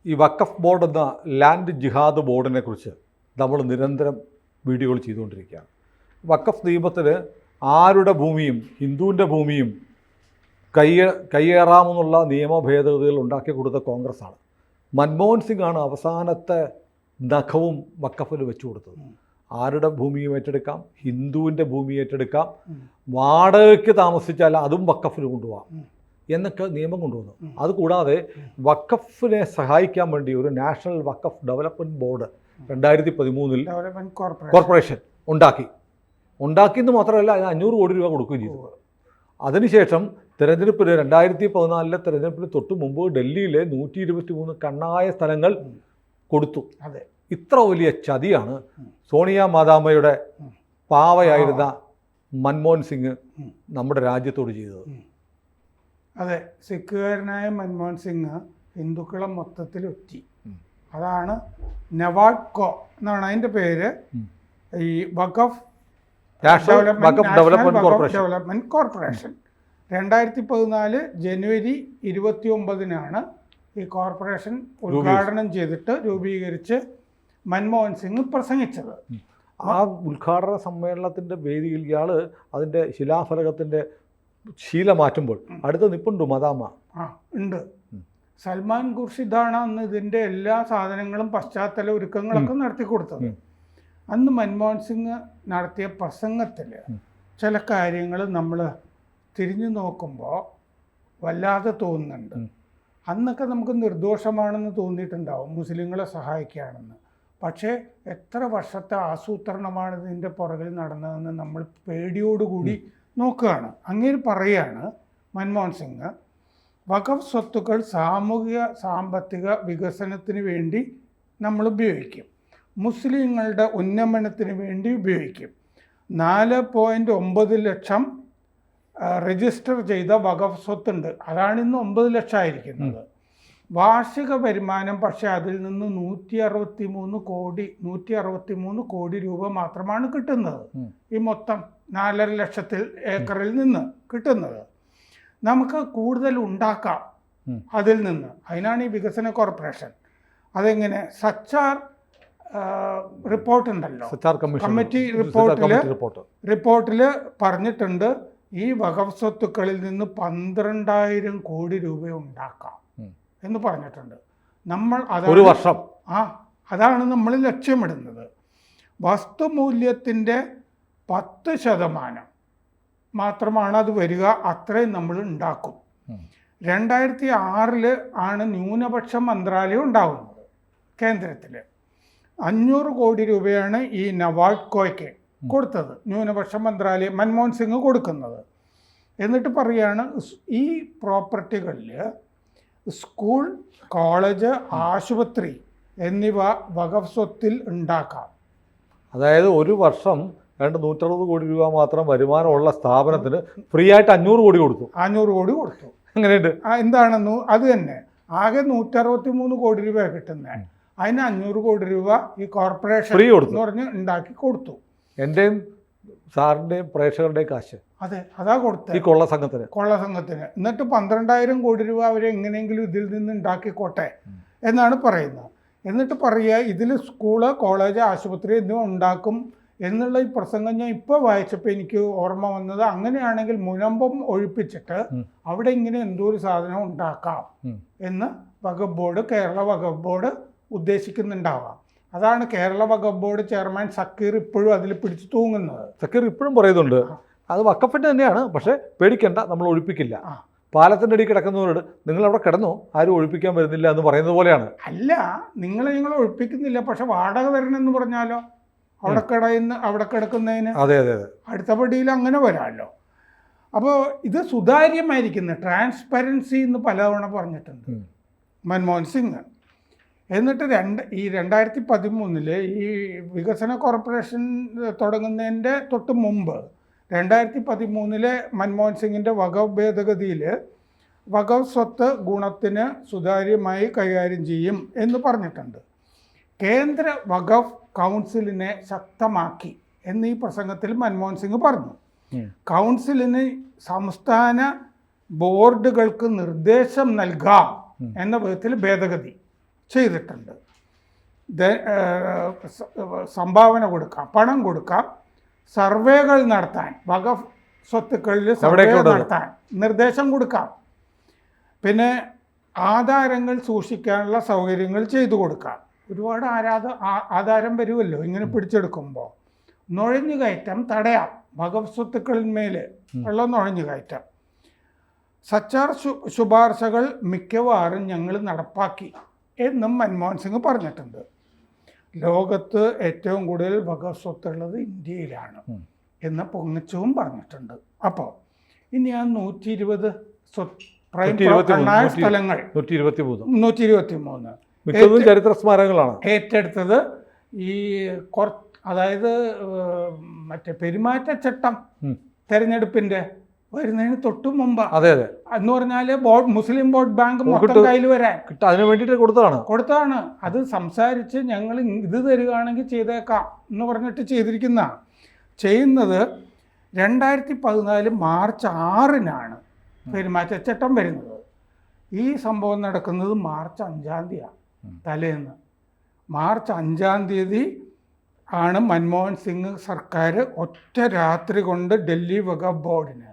ഈ വഖഫ് ബോർഡ് എന്ന ലാൻഡ് ജിഹാദ് ബോർഡിനെ കുറിച്ച് നമ്മൾ നിരന്തരം വീഡിയോകൾ ചെയ്തുകൊണ്ടിരിക്കുകയാണ്. വഖഫ് നിയമത്തിൽ ആരുടെ ഭൂമിയും ഹിന്ദുവിൻ്റെ ഭൂമിയും കയ്യേറാമെന്നുള്ള നിയമ ഭേദഗതികൾ ഉണ്ടാക്കി കൊടുത്ത കോൺഗ്രസ്സാണ്. മൻമോഹൻ സിംഗ് ആണ് അവസാനത്തെ നഖവും വഖഫിൽ വെച്ചു കൊടുത്തത്. ആരുടെ ഭൂമിയും ഏറ്റെടുക്കാം, ഹിന്ദുവിൻ്റെ ഭൂമി ഏറ്റെടുക്കാം, വാടകയ്ക്ക് താമസിച്ചാൽ അതും വഖഫിൽ കൊണ്ടുപോകാം എന്നൊക്കെ നിയമം കൊണ്ടുവന്നു. അതുകൂടാതെ വഖഫിനെ സഹായിക്കാൻ വേണ്ടി ഒരു നാഷണൽ വഖഫ് ഡെവലപ്മെൻറ്റ് ബോർഡ് 2013 കോർപ്പറേഷൻ ഉണ്ടാക്കിയെന്ന് മാത്രമല്ല അതിന് 500 കോടി രൂപ കൊടുക്കുകയും ചെയ്തു. അതിനുശേഷം തെരഞ്ഞെടുപ്പിൽ 2014 തെരഞ്ഞെടുപ്പിന് തൊട്ട് മുമ്പ് ഡൽഹിയിലെ 123 കണ്ണായ സ്ഥലങ്ങൾ കൊടുത്തു. ഇത്ര വലിയ ചതിയാണ് സോണിയ മാതാമ്മയുടെ പാവയായിരുന്ന മൻമോഹൻ സിംഗ് നമ്മുടെ രാജ്യത്തോട് ചെയ്തത്. അതെ, സിഖുകാരനായ മൻമോഹൻ സിംഗ് ഹിന്ദുക്കളെ മൊത്തത്തിൽ ഒറ്റി. അതാണ് നവാഡ്കോ എന്നാണ് അതിൻ്റെ പേര്. ഈ വഖഫ് ഡെവലപ്മെൻറ്റ് കോർപ്പറേഷൻ 2014 ജനുവരി 29 ഈ കോർപ്പറേഷൻ ഉദ്ഘാടനം ചെയ്തിട്ട് രൂപീകരിച്ച് മൻമോഹൻ സിംഗ് പ്രസംഗിച്ചത്. ആ ഉദ്ഘാടന സമ്മേളനത്തിൻ്റെ വേദിയിൽ ഇയാൾ അതിൻ്റെ ശിലാഫലകത്തിൻ്റെ ശീല മാറ്റുമ്പോൾ അടുത്ത് നിൽപ്പുണ്ട് മദാമ. ഉണ്ട്. സൽമാൻ ഖുർഷിദാണ് അന്ന് ഇതിൻ്റെ എല്ലാ സാധനങ്ങളും പശ്ചാത്തല ഒരുക്കങ്ങളൊക്കെ നടത്തി കൊടുത്തത്. അന്ന് മൻമോഹൻ സിംഗ് നടത്തിയ പ്രസംഗത്തിൽ ചില കാര്യങ്ങൾ നമ്മൾ തിരിഞ്ഞു നോക്കുമ്പോൾ വല്ലാതെ തോന്നുന്നുണ്ട്. അന്നൊക്കെ നമുക്ക് നിർദോഷമാണെന്ന് തോന്നിയിട്ടുണ്ടാവും, മുസ്ലിങ്ങളെ സഹായിക്കുകയാണെന്ന്. പക്ഷേ എത്ര വർഷത്തെ ആസൂത്രണമാണ് ഇതിൻ്റെ പുറകിൽ നടന്നതെന്ന് നമ്മൾ പേടിയോടുകൂടി നോക്കുകയാണ്. അങ്ങനെ പറയുകയാണ് മൻമോഹൻ സിംഗ്, വഖഫ് സ്വത്തുക്കൾ സാമൂഹിക സാമ്പത്തിക വികസനത്തിന് വേണ്ടി നമ്മൾ ഉപയോഗിക്കും, മുസ്ലിങ്ങളുടെ ഉന്നമനത്തിന് വേണ്ടി ഉപയോഗിക്കും. 4.9 ലക്ഷം രജിസ്റ്റർ ചെയ്ത വഖഫ് സ്വത്തുണ്ട്. അതാണിന്ന് 9 ലക്ഷം ആയിരിക്കുന്നത്. വാർഷിക വരുമാനം പക്ഷേ അതിൽ നിന്ന് 163 കോടി രൂപ മാത്രമാണ് കിട്ടുന്നത്. ഈ മൊത്തം 4.5 ലക്ഷത്തിൽ ഏക്കറിൽ നിന്ന് കിട്ടുന്നത്. നമുക്ക് കൂടുതൽ ഉണ്ടാക്കാം അതിൽ നിന്ന്. അതിനാണ് ഈ വികസന കോർപ്പറേഷൻ. അതെങ്ങനെ? സച്ചാർ റിപ്പോർട്ടുണ്ടല്ലോ, കമ്മിറ്റി റിപ്പോർട്ടിൽ പറഞ്ഞിട്ടുണ്ട് ഈ വഖഫ് സ്വത്തുക്കളിൽ നിന്ന് 12,000 കോടി രൂപ ഉണ്ടാക്കാം എന്ന് പറഞ്ഞിട്ടുണ്ട്. നമ്മൾ ഒരു വർഷം അതാണ് നമ്മൾ ലക്ഷ്യമിടുന്നത്. വസ്തുമൂല്യത്തിൻ്റെ 10% മാത്രമാണ് അത് വരിക. അത്രയും നമ്മൾ ഉണ്ടാക്കും. 2006 ആണ് ന്യൂനപക്ഷ മന്ത്രാലയം ഉണ്ടാകുന്നത് കേന്ദ്രത്തിൽ. 500 കോടി രൂപയാണ് ഈ നവാഡ്കോയ്ക്ക് കൊടുത്തത്, ന്യൂനപക്ഷ മന്ത്രാലയം മൻമോഹൻ സിംഗ് കൊടുക്കുന്നത്. എന്നിട്ട് പറയുകയാണ് ഈ പ്രോപ്പർട്ടികളിൽ സ്കൂൾ, കോളേജ്, ആശുപത്രി എന്നിവ വഖഫ് സ്വത്തിൽ ഉണ്ടാക്കാം. അതായത് ഒരു വർഷം 160 കോടി രൂപ മാത്രം വരുമാനമുള്ള സ്ഥാപനത്തിന് ഫ്രീ ആയിട്ട് 500 കോടി കൊടുത്തു. 500 കോടി കൊടുത്തു. എങ്ങനെയുണ്ട്? എന്താണെന്ന് അത് തന്നെ. ആകെ 163 കോടി രൂപ കിട്ടുന്നത്. അതിന് 500 കോടി രൂപ ഈ കോർപ്പറേഷൻ ഫ്രീ കൊടുത്തു എന്ന് പറഞ്ഞ് ഉണ്ടാക്കി കൊടുത്തു. എൻ്റെയും സാറിൻ്റെയും പ്രേക്ഷകരുടെയും കാശ്. അതെ, അതാ കൊടുത്തത് ഈ കൊള്ള സംഘത്തിന്. എന്നിട്ട് 12,000 കോടി രൂപ അവരെങ്ങനെയെങ്കിലും ഇതിൽ നിന്ന് ഉണ്ടാക്കിക്കോട്ടെ എന്നാണ് പറയുന്നത്. എന്നിട്ട് പറയുക ഇതിൽ സ്കൂള്, കോളേജ്, ആശുപത്രി എന്നിവ ഉണ്ടാക്കും എന്നുള്ള ഈ പ്രസംഗം ഞാൻ ഇപ്പോൾ വായിച്ചപ്പോൾ എനിക്ക് ഓർമ്മ വന്നത്, അങ്ങനെയാണെങ്കിൽ മുനമ്പം ഒഴിപ്പിച്ചിട്ട് അവിടെ ഇങ്ങനെ എന്തോ ഒരു സാധനം ഉണ്ടാക്കാം എന്ന് വഖഫ് ബോർഡ്, കേരള വഖഫ് ബോർഡ് ഉദ്ദേശിക്കുന്നുണ്ടാവാം. അതാണ് കേരള വഖഫ് ബോർഡ് ചെയർമാൻ സക്കീർ ഇപ്പോഴും അതിൽ പിടിച്ചു തൂങ്ങുന്നത്. സക്കീർ ഇപ്പോഴും പറയുന്നുണ്ട് അത് വഖഫിൻ്റെ തന്നെയാണ്, പക്ഷേ പേടിക്കണ്ട, നമ്മൾ ഒഴിപ്പിക്കില്ല. പാലത്തിൻ്റെ അടി കിടക്കുന്നവരോട് നിങ്ങളവിടെ കിടന്നു, ആരും ഒഴിപ്പിക്കാൻ വരുന്നില്ല എന്ന് പറയുന്നത് പോലെയാണ്. അല്ല, നിങ്ങൾ ഒഴിപ്പിക്കുന്നില്ല, പക്ഷെ വാടക വരണമെന്ന് പറഞ്ഞാലോ അവിടെ കിടക്കുന്നതിന് അതെ അതെ അതെ അടുത്ത പടിയിൽ അങ്ങനെ വരാമല്ലോ. അപ്പോൾ ഇത് സുതാര്യമായിരിക്കുന്നത്, ട്രാൻസ്പെറൻസി എന്ന് പലതവണ പറഞ്ഞിട്ടുണ്ട് മൻമോഹൻ സിംഗ്. എന്നിട്ട് 2013 ഈ വികസന കോർപ്പറേഷൻ തുടങ്ങുന്നതിൻ്റെ തൊട്ട് മുമ്പ് 2013 മൻമോഹൻ സിംഗിൻ്റെ വഖഫ് ഭേദഗതിയിൽ വഖഫ് സ്വത്ത് ഗുണത്തിന് സുതാര്യമായി കൈകാര്യം ചെയ്യും എന്ന് പറഞ്ഞിട്ടുണ്ട്. കേന്ദ്ര വഖഫ് കൗൺസിലിനെ ശക്തമാക്കി എന്ന് ഈ പ്രസംഗത്തിൽ മൻമോഹൻ സിംഗ് പറഞ്ഞു. കൗൺസിലിന് സംസ്ഥാന ബോർഡുകൾക്ക് നിർദ്ദേശം നൽകാം എന്ന വിധത്തിൽ ഭേദഗതി ചെയ്തിട്ടുണ്ട്. സംഭാവന കൊടുക്കാം, പണം കൊടുക്കാം, സർവേകൾ നടത്താൻ, വഖഫ് സ്വത്തുക്കളിൽ സർവേ നടത്താൻ നിർദ്ദേശം കൊടുക്കാം, പിന്നെ ആധാരങ്ങൾ സൂക്ഷിക്കാനുള്ള സൗകര്യങ്ങൾ ചെയ്തു കൊടുക്കാം. ഒരുപാട് ആധാരം വരുമല്ലോ ഇങ്ങനെ പിടിച്ചെടുക്കുമ്പോൾ. നുഴഞ്ഞുകയറ്റം തടയാം, വഖഫ് സ്വത്തുക്കളിന്മേൽ ഉള്ള നുഴഞ്ഞുകയറ്റം. സച്ചാർ ശുപാർശകൾ മിക്കവാറും ഞങ്ങൾ നടപ്പാക്കി എന്നും മൻമോഹൻ സിംഗ് പറഞ്ഞിട്ടുണ്ട്. ലോകത്ത് ഏറ്റവും കൂടുതൽ വഖഫ് സ്വത്തുള്ളത് ഇന്ത്യയിലാണ് എന്ന് പൊങ്ങിച്ചവും പറഞ്ഞിട്ടുണ്ട്. അപ്പോൾ ഇനി ആ 120 സ്ഥലങ്ങൾ 123 ചരിത്ര സ്മാരകങ്ങളാണ് ഏറ്റെടുത്തത്. ഈ അതായത് മറ്റേ പെരുമാറ്റച്ചട്ടം തെരഞ്ഞെടുപ്പിന്റെ വരുന്നതിന് തൊട്ട് മുമ്പ്, അതെ അതെ, എന്ന് പറഞ്ഞാൽ മുസ്ലിം വോട്ട് ബാങ്ക് മൊത്തം കയ്യിൽ വരാൻ അതിന് വേണ്ടിയിട്ട് കൊടുത്തതാണ്. അത് സംസാരിച്ച് ഞങ്ങൾ ഇത് തരികയാണെങ്കിൽ ചെയ്തേക്കാം എന്ന് പറഞ്ഞിട്ട് ചെയ്യുന്നത് 2014 മാർച്ച് 6-നാണ് പെരുമാറ്റച്ചട്ടം വരുന്നത്. ഈ സംഭവം നടക്കുന്നത് മാർച്ച് 5-ാം തീയതിയാണ്, തലേന്ന്. മാർച്ച് 5-ാം തീയതി ആണ് മൻമോഹൻ സിംഗ് സർക്കാർ ഒറ്റ രാത്രി കൊണ്ട് ഡൽഹി വഖഫ് ബോർഡിന്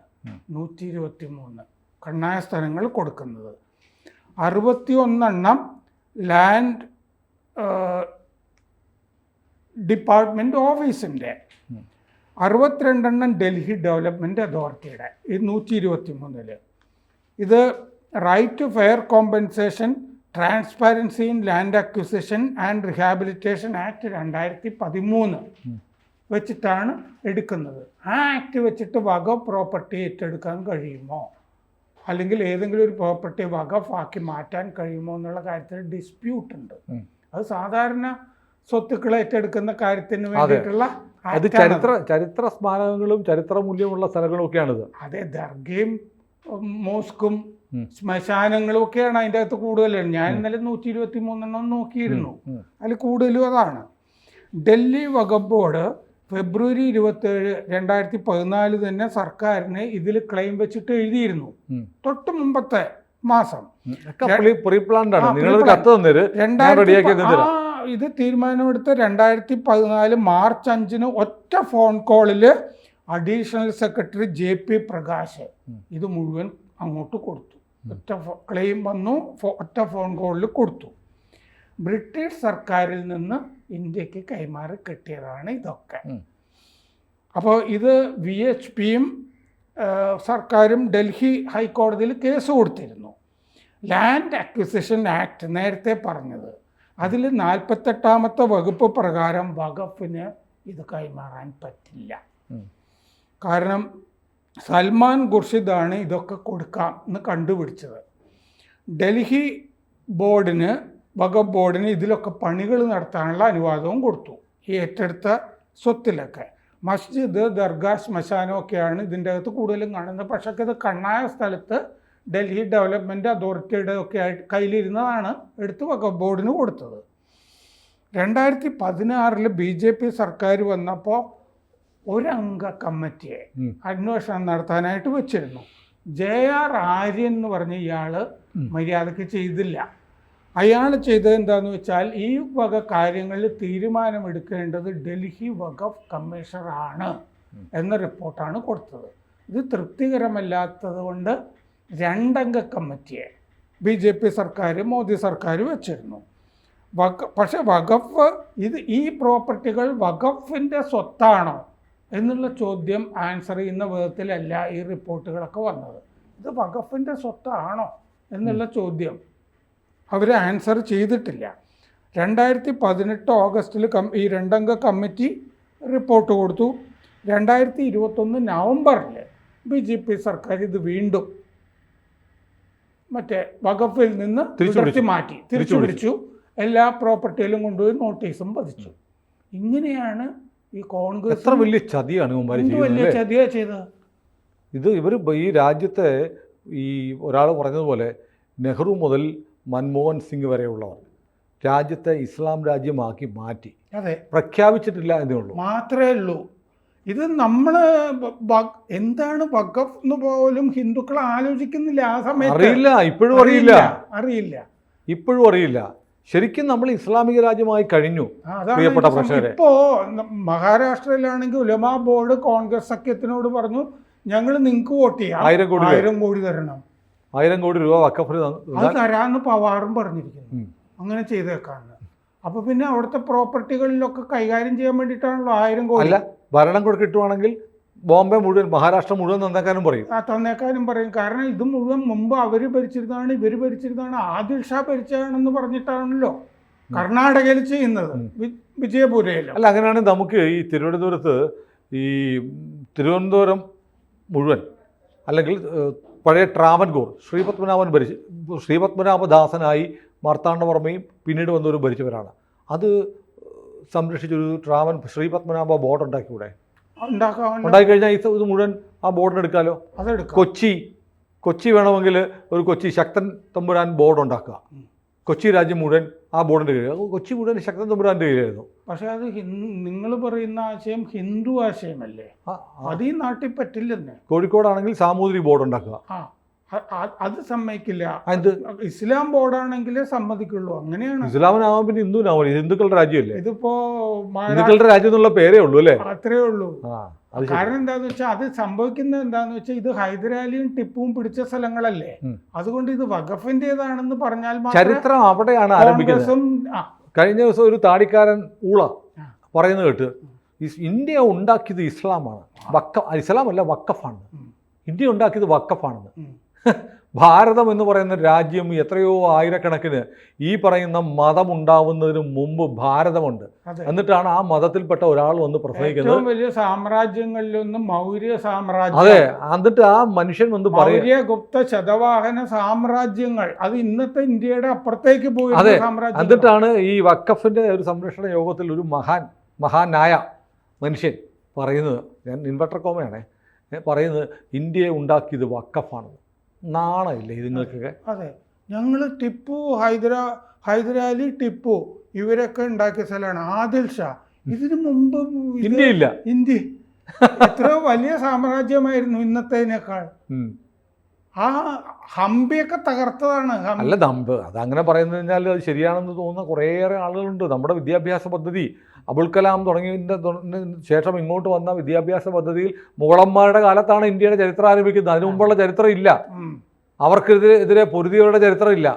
123 കണ്ണായ സ്ഥലങ്ങൾ കൊടുക്കുന്നത്. 61 ലാൻഡ് ഡിപ്പാർട്ട്മെൻറ്റ് ഓഫീസിൻ്റെ, 62 ഡൽഹി ഡെവലപ്മെൻറ്റ് അതോറിറ്റിയുടെ. ഈ 123 ഇത് right to fair compensation, transparency in land acquisition and rehabilitation act 2013 വെച്ചിട്ടാണ് എടുക്കുന്നത്. ആ ആക്ട് വെച്ചിട്ട് വഖഫ് പ്രോപ്പർട്ടി ഏറ്റെടുക്കാൻ കഴിയുമോ, അല്ലെങ്കിൽ ഏതെങ്കിലും ഒരു പ്രോപ്പർട്ടി വഖഫ് ആക്കി മാറ്റാൻ കഴിയുമോ എന്നുള്ള കാര്യത്തിൽ ഡിസ്പ്യൂട്ട് ഉണ്ട്. അത് സാധാരണ സ്വത്തുക്കൾ ഏറ്റെടുക്കുന്ന കാര്യത്തിന് വേണ്ടിയിട്ടുള്ള ചരിത്ര സ്മാരകങ്ങളും ചരിത്ര മൂല്യമുള്ള സ്ഥലങ്ങളും ഒക്കെയാണിത്. അതെ, ദർഗയും മോസ്കും ശ്മശാനങ്ങളും ഒക്കെയാണ് അതിൻ്റെ അകത്ത് കൂടുതലാണ്. ഞാൻ ഇന്നലെ 123 നോക്കിയിരുന്നു, അതിൽ കൂടുതലും അതാണ്. ഡൽഹി വഖഫ് ബോർഡ് ഫെബ്രുവരി 27, 2014 തന്നെ സർക്കാരിന് ഇതിൽ ക്ലെയിം വെച്ചിട്ട് എഴുതിയിരുന്നു. തൊട്ട് മുമ്പത്തെ മാസം ഇത് തീരുമാനമെടുത്ത 2014 മാർച്ച് 5-ന് ഒറ്റ ഫോൺ കോളിൽ അഡീഷണൽ സെക്രട്ടറി JP പ്രകാശ് ഇത് മുഴുവൻ അങ്ങോട്ട് കൊടുത്തു. ഒറ്റ ക്ലെയിം വന്നു, ഒറ്റ ഫോൺ കോളിൽ കൊടുത്തു. ബ്രിട്ടീഷ് സർക്കാരിൽ നിന്ന് ഇന്ത്യക്ക് കൈമാറി കിട്ടിയതാണ് ഇതൊക്കെ. അപ്പോൾ ഇത് VHPയും സർക്കാരും ഡൽഹി ഹൈക്കോടതിയിൽ കേസ് കൊടുത്തിരുന്നു. ലാൻഡ് അക്വിസിഷൻ ആക്ട് നേരത്തെ പറഞ്ഞത്, അതിൽ 48ാമത്തെ വകുപ്പ് പ്രകാരം വഖഫിന് ഇത് കൈമാറാൻ പറ്റില്ല. കാരണം സൽമാൻ ഖുർഷിദാണ് ഇതൊക്കെ കൊടുക്കാം എന്ന് കണ്ടുപിടിച്ചത്. ഡൽഹി ബോർഡിന്, വഖഫ് ബോർഡിന് ഇതിലൊക്കെ പണികൾ നടത്താനുള്ള അനുവാദവും കൊടുത്തു. ഈ ഏറ്റെടുത്ത സ്വത്തിലൊക്കെ മസ്ജിദ്, ദർഗാ, ശ്മശാനമൊക്കെയാണ് ഇതിൻ്റെ അകത്ത് കൂടുതലും കാണുന്നത്. പക്ഷേ ഇത് കണ്ണായ സ്ഥലത്ത് ഡൽഹി ഡെവലപ്മെൻറ്റ് അതോറിറ്റിയുടെ ഒക്കെ കയ്യിലിരുന്നതാണ് എടുത്ത് വഖഫ് ബോർഡിന് കൊടുത്തത്. 2016 BJP സർക്കാർ വന്നപ്പോൾ ഒരംഗ കമ്മിറ്റിയെ അന്വേഷണം നടത്താനായിട്ട് വെച്ചിരുന്നു. JR ആര്യൻ എന്ന് പറഞ്ഞ ഇയാൾ മര്യാദയ്ക്ക് ചെയ്തില്ല. അയാൾ ചെയ്തത് എന്താണെന്ന് വെച്ചാൽ ഈ വക കാര്യങ്ങളിൽ തീരുമാനമെടുക്കേണ്ടത് ഡൽഹി വഖഫ് കമ്മീഷണറാണ് എന്ന റിപ്പോർട്ടാണ് കൊടുത്തത്. ഇത് തൃപ്തികരമല്ലാത്തത് കൊണ്ട് 2-അംഗ കമ്മിറ്റിയെ BJP സർക്കാർ, മോദി സർക്കാർ വെച്ചിരുന്നു. പക്ഷേ വഖഫ് ഈ പ്രോപ്പർട്ടികൾ വഖഫിൻ്റെ സ്വത്താണോ എന്നുള്ള ചോദ്യം ആൻസർ ചെയ്യുന്ന വിധത്തിലല്ല ഈ റിപ്പോർട്ടുകളൊക്കെ വന്നത്. ഇത് വഖഫിൻ്റെ സ്വത്താണോ എന്നുള്ള ചോദ്യം അവർ ആൻസർ ചെയ്തിട്ടില്ല. 2018 ഓഗസ്റ്റിൽ ഈ 2-അംഗ കമ്മിറ്റി റിപ്പോർട്ട് കൊടുത്തു. 2021 നവംബറിൽ BJP സർക്കാർ ഇത് വീണ്ടും മറ്റേ വഖഫിൽ നിന്ന് തിരിച്ചു പിടിച്ചു. എല്ലാ പ്രോപ്പർട്ടിയിലും കൊണ്ടുപോയി നോട്ടീസും പതിച്ചു. ഇങ്ങനെയാണ് ഈ കോൺഗ്രസ് എത്ര വലിയ ചതിയാണ് ചെയ്തത്. ഇവർ ഈ രാജ്യത്തെ ഈ ഒരാൾ പറഞ്ഞതുപോലെ നെഹ്റു മുതൽ മൻമോഹൻ സിംഗ് വരെയുള്ളവർ രാജ്യത്തെ ഇസ്ലാം രാജ്യമാക്കി മാറ്റി. അതെ, പ്രഖ്യാപിച്ചിട്ടില്ല എന്നേ ഉള്ളൂ, മാത്രമേ ഉള്ളൂ. ഇത് നമ്മൾ എന്താണ് വഖഫ് എന്ന് പോലും ഹിന്ദുക്കൾ ആലോചിക്കുന്നില്ല. ആ സമയത്ത് ഇപ്പോഴും അറിയില്ല. ശരിക്കും നമ്മൾ ഇസ്ലാമിക രാജ്യമായി കഴിഞ്ഞു. പ്രിയപ്പെട്ട പ്രേക്ഷകരെ, ഇപ്പോ മഹാരാഷ്ട്രയിലാണെങ്കിൽ ഉലമാ ബോർഡ് കോൺഗ്രസ് സഖ്യത്തിനോട് പറഞ്ഞു, ഞങ്ങൾ നിങ്ങൾക്ക് വോട്ട് ചെയ്യാം, 1000 കോടി തരണം, 1000 കോടി രൂപ വഖഫ് അത് തരാന്ന് പവാറും പറഞ്ഞിരിക്കുന്നു. അങ്ങനെ ചെയ്തേക്കാന്ന്. അപ്പൊ പിന്നെ അവിടുത്തെ പ്രോപ്പർട്ടികളിലൊക്കെ കൈകാര്യം ചെയ്യാൻ വേണ്ടിയിട്ടാണല്ലോ 1000 കോടി. അല്ല, ഭരണം കൂടെ കിട്ടുവാണെങ്കിൽ ബോംബെ മുഴുവൻ, മഹാരാഷ്ട്ര മുഴുവൻ തന്നേക്കാനും പറയും. തന്നേക്കാനും പറയും. കാരണം ഇത് മുഴുവൻ മുമ്പ് അവർ ഭരിച്ചിരുന്നതാണ്, ഇവർ ഭരിച്ചിരുന്നതാണ്, ആദിൽ ഷാ ഭരിച്ചതാണെന്ന് പറഞ്ഞിട്ടാണല്ലോ കർണാടകയിൽ ചെയ്യുന്നത്, വിജയപുരയിൽ. അല്ല, അങ്ങനെയാണെങ്കിൽ നമുക്ക് ഈ തിരുവനന്തപുരത്ത് ഈ തിരുവനന്തപുരം മുഴുവൻ, അല്ലെങ്കിൽ പഴയ ട്രാവൻകൂർ ശ്രീപത്മനാഭദാസനായി മാർത്താണ്ഡവർമ്മയും പിന്നീട് വന്നൊരു ഭരിച്ചവരാണ്. അത് സംരക്ഷിച്ചൊരു ശ്രീപത്മനാഭ ബോർഡ് ഉണ്ടാക്കിക്കൂടെ? ഉണ്ടായിക്കഴിഞ്ഞാൽ ഇത് മുഴുവൻ ആ ബോർഡിന് എടുക്കാമല്ലോ. കൊച്ചി വേണമെങ്കിൽ ഒരു കൊച്ചി ശക്തൻ തമ്പുരാൻ ബോർഡ് ഉണ്ടാക്കുക. കൊച്ചി രാജ്യം മുഴുവൻ ആ ബോർഡിൻ്റെ കീഴിൽ, കൊച്ചി മുഴുവൻ ശക്തൻ തമ്പുരാൻ്റെ കീഴിലായിരുന്നു. പക്ഷെ അത് നിങ്ങൾ പറയുന്ന ആശയം ഹിന്ദു ആശയമല്ലേ? അത് ഈ നാട്ടിൽ പറ്റില്ലെന്ന്. കോഴിക്കോടാണെങ്കിൽ സാമൂതിരി ബോർഡ് ഉണ്ടാക്കുക, അത് സമ്മതിക്കില്ല. ഇസ്ലാം ബോർഡാണെങ്കിലേ സമ്മതിക്കുള്ളൂ. അങ്ങനെയാണ്. ഇസ്ലാമിനാവാൻ പിന്നെ ഹിന്ദുവിനാവില്ല, ഹിന്ദുക്കളുടെ രാജ്യമല്ലേ. ഇതിപ്പോ ഹിന്ദുക്കളുടെ രാജ്യം എന്നുള്ള പേരേ ഉള്ളൂ അല്ലേ? അത്രേ ഉള്ളൂ. കാരണം എന്താന്ന് വെച്ചാൽ അത് സംഭവിക്കുന്നത് എന്താന്ന് വെച്ചാൽ ഇത് ഹൈദരാലിയും ടിപ്പുവും പിടിച്ച സ്ഥലങ്ങളല്ലേ. അതുകൊണ്ട് ഇത് വഖഫിന്റേതാണെന്ന് പറഞ്ഞാൽ ചരിത്രം അവിടെയാണ് ആരംഭിക്കുന്നത്. കഴിഞ്ഞ ദിവസം ഒരു താടിക്കാരൻ ഊള പറയുന്നത് കേട്ട്, ഇന്ത്യ ഉണ്ടാക്കിയത് ഇസ്ലാമാണ്, ഇസ്ലാമല്ല വഖഫാണ്, ഇന്ത്യ ഉണ്ടാക്കിയത് വഖഫാണെന്ന്. ഭാരതം എന്ന് പറയുന്ന രാജ്യം എത്രയോ ആയിരക്കണക്കിന് ഈ പറയുന്ന മതം ഉണ്ടാവുന്നതിന് മുമ്പ് ഭാരതമുണ്ട്. എന്നിട്ടാണ് ആ മതത്തിൽപ്പെട്ട ഒരാൾ വന്ന് പ്രസംഗിക്കുന്നത്. വലിയ സാമ്രാജ്യങ്ങളിലൊന്നും മൗര്യ സാമ്രാജ്യം. അതെ, എന്നിട്ട് ആ മനുഷ്യൻ വന്ന് മൗര്യ, ഗുപ്ത, ശതവാഹന സാമ്രാജ്യങ്ങൾ, അത് ഇന്നത്തെ ഇന്ത്യയുടെ അപ്പുറത്തേക്ക് പോയി. അതെ, എന്നിട്ടാണ് ഈ വഖഫിന്റെ ഒരു സംരക്ഷണ യോഗത്തിൽ ഒരു മഹാനായ മനുഷ്യൻ പറയുന്നത്, ഞാൻ ഇൻവെർട്ടർ കോമയാണേ പറയുന്നത്, ഇന്ത്യയെ ഉണ്ടാക്കിയത് വഖഫാണ്. നാണമില്ലേ ഇതുങ്ങൾക്കൊക്കെ? അതെ, ഞങ്ങൾ ടിപ്പു, ഹൈദരാലി, ടിപ്പു ഇവരൊക്കെ ഉണ്ടാക്കിയ സ്ഥലമാണ്. ആദിൽ ഷാ, ഇതിനു മുമ്പ് ഇന്ത്യയില്ല. ഇന്ത്യ എത്രയോ വലിയ സാമ്രാജ്യമായിരുന്നു ഇന്നത്തേനേക്കാൾ. ആ ഹംപിയൊക്കെ തകർത്തതാണ്. അല്ല, അതങ്ങനെ പറയുന്നത് കഴിഞ്ഞാൽ അത് ശരിയാണെന്ന് തോന്നുന്ന കുറേയേറെ ആളുകളുണ്ട്. നമ്മുടെ വിദ്യാഭ്യാസ പദ്ധതി അബുൽ കലാം തുടങ്ങിയതിൻ്റെ ശേഷം ഇങ്ങോട്ട് വന്ന വിദ്യാഭ്യാസ പദ്ധതിയിൽ മുഗളന്മാരുടെ കാലത്താണ് ഇന്ത്യയുടെ ചരിത്രം ആരംഭിക്കുന്നത്. അതിനു മുമ്പുള്ള ചരിത്രം ഇല്ല. അവർക്കെതിരെ പൊരുതിയവരുടെ ചരിത്രം ഇല്ല.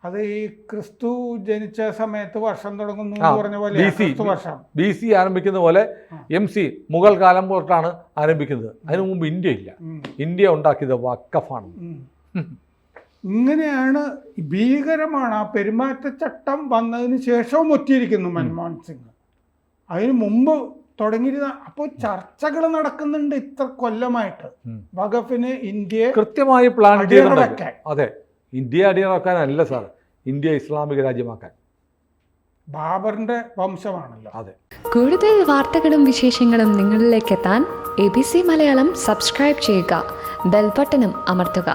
അത് ഈ ക്രിസ്തു ജനിച്ച സമയത്ത് വർഷം തുടങ്ങുന്നു എന്ന് പറഞ്ഞ പോലെ BC ആരംഭിക്കുന്ന പോലെ MC മുഗൾ കാലം തൊട്ടാണ് ആരംഭിക്കുന്നത്. അതിനു മുമ്പ് ഇന്ത്യ ഇല്ല. ഇന്ത്യ ഉണ്ടാക്കിയത് വഖഫാണ്. ഇങ്ങനെയാണ്, ഭീകരമാണ്. ആ പെരുമാറ്റച്ചട്ടം വന്നതിന് ശേഷവും ഒറ്റിയിരിക്കുന്നു മൻമോഹൻ സിംഗ്. അതിന് മുമ്പ് തുടങ്ങിയിരുന്ന. അപ്പോൾ ചർച്ചകൾ നടക്കുന്നുണ്ട് ഇത്ര കൊല്ലമായിട്ട് വഖഫിന് ഇന്ത്യയെ കൃത്യമായി പ്ലാൻ ചെയ്ത്. അതെ, ഇന്ത്യ അടിയറക്കാനല്ല സാർ, ഇന്ത്യ ഇസ്ലാമിക രാജ്യമാക്കാൻ. ബാബറിന്റെ വംശമാണല്ലോ. അതെ. കൂടുതൽ വാർത്തകളും വിശേഷങ്ങളും നിങ്ങളിലേക്ക് എത്താൻ ABC മലയാളം സബ്സ്ക്രൈബ് ചെയ്യുക, ബെൽ ബട്ടണും അമർത്തുക.